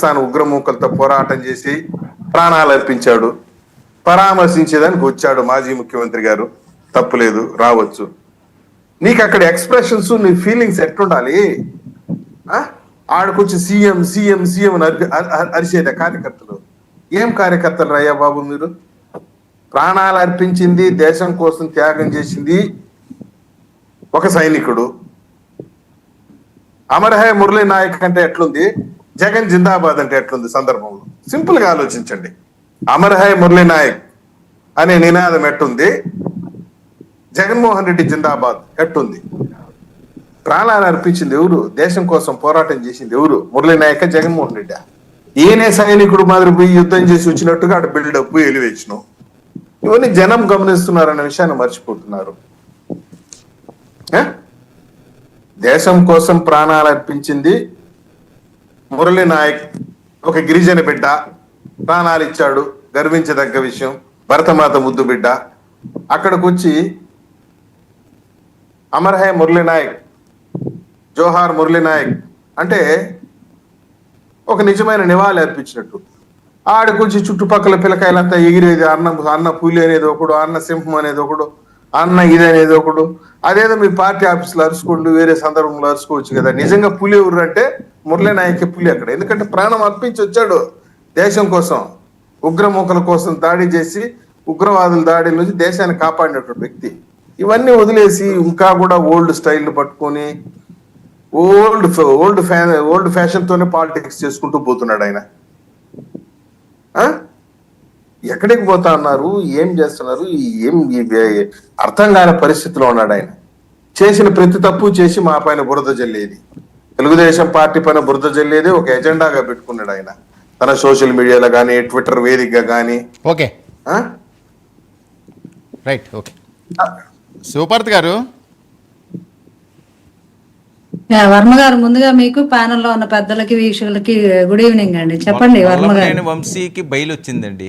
పాకిస్తాన్ ఉగ్రమూకలతో పోరాటం చేసి ప్రాణాలు అర్పించాడు. పరామర్శించేదానికి వచ్చాడు మాజీ ముఖ్యమంత్రి గారు, తప్పులేదు, రావచ్చు. నీకు అక్కడ ఎక్స్ప్రెషన్స్, నీ ఫీలింగ్స్ ఎట్లుండాలి? ఆడకొచ్చి సీఎం సీఎం సీఎం అని అరిచేదా కార్యకర్తలు? ఏం కార్యకర్తలు రయ్యా బాబు మీరు? ప్రాణాలు అర్పించింది, దేశం కోసం త్యాగం చేసింది ఒక సైనికుడు. అమరహే మురళీ నాయక్ అంటే ఎట్లుంది, జగన్ జిందాబాద్ అంటే ఎట్లుంది సందర్భంలో? సింపుల్ గా ఆలోచించండి. అమరహే మురళీ నాయక్ అనే నినాదం ఎట్టుంది, జగన్మోహన్ రెడ్డి జిందాబాద్ ఎట్టుంది? ప్రాణాలు అర్పించింది ఎవరు? దేశం కోసం పోరాటం చేసింది ఎవరు? మురళీ నాయక్, జగన్మోహన్ రెడ్డి? ఈయనే సైనికుడు మాదిరి పోయి యుద్ధం చేసి వచ్చినట్టుగా అటు బిల్డప్, ఎలివేషన్, ఇవన్నీ జనం గమనిస్తున్నారన్న విషయాన్ని మర్చిపోతున్నారు. దేశం కోసం ప్రాణాలు అర్పించింది మురళీ నాయక్, ఒక గిరిజన బిడ్డ ప్రాణాలు ఇచ్చాడు, గర్వించదగ్గ విషయం. భరతమాత ముద్దు బిడ్డ. అక్కడికి వచ్చి అమర్ హై మురళీ నాయక్, జోహార్ మురళీ నాయక్ అంటే ఒక నిజమైన నివాళి అర్పించినట్టు. ఆడికొచ్చి చుట్టుపక్కల పిల్లకాయలంతా ఎగిరేది, అన్న పులి అనేది ఒకడు, అన్న సింహం అనేది ఒకడు, అన్న ఇది అనేది ఒకడు. అదేదో మీ పార్టీ ఆఫీసులో అరుచుకోండి, వేరే సందర్భంలో అరుచుకోవచ్చు కదా. నిజంగా పులి ఎవరు అంటే మురళీ నాయక్ పులి అక్కడ. ఎందుకంటే ప్రాణం అర్పించి వచ్చాడు దేశం కోసం. ఉగ్రమూకల కోసం దాడి చేసి, ఉగ్రవాదుల దాడి నుంచి దేశాన్ని కాపాడినటువంటి వ్యక్తి. ఇవన్నీ వదిలేసి ఇంకా కూడా ఓల్డ్ స్టైల్ పట్టుకొని ఓల్డ్ ఫ్యాషన్ తోనే పాలిటిక్స్ చేసుకుంటూ పోతున్నాడు ఆయన. ఎక్కడికి పోతా ఉన్నారు, ఏం చేస్తున్నారు, ఏం అర్థం కాని పరిస్థితిలో ఉన్నాడు ఆయన. చేసిన ప్రతి తప్పు చేసి మా పైన బురద జల్లేది, తెలుగుదేశం పార్టీ పైన బురద జల్లేది ఒక ఎజెండాగా పెట్టుకున్నాడు ఆయన, తన సోషల్ మీడియాలో కానీ, ట్విట్టర్ వేదికగా కానీ. Okay right. ఓకే శివపార్తి గారు, వర్మ గారు, ముందుగా మీకు ప్యానెల్లో ఉన్న పెద్దలకి, వీక్షకులకి గుడ్ ఈవినింగ్ అండి. చెప్పండి వర్మ గారు. వంశీకి బెయిల్ వచ్చిందండి.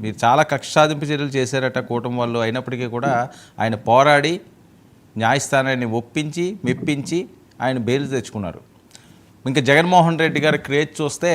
మీరు చాలా కక్ష సాధింపు చర్యలు చేశారట కూటమి వాళ్ళు. అయినప్పటికీ కూడా ఆయన పోరాడి న్యాయస్థానాన్ని ఒప్పించి మెప్పించి ఆయన బెయిల్ తెచ్చుకున్నారు. ఇంకా జగన్మోహన్ రెడ్డి గారి క్రేజ్ చూస్తే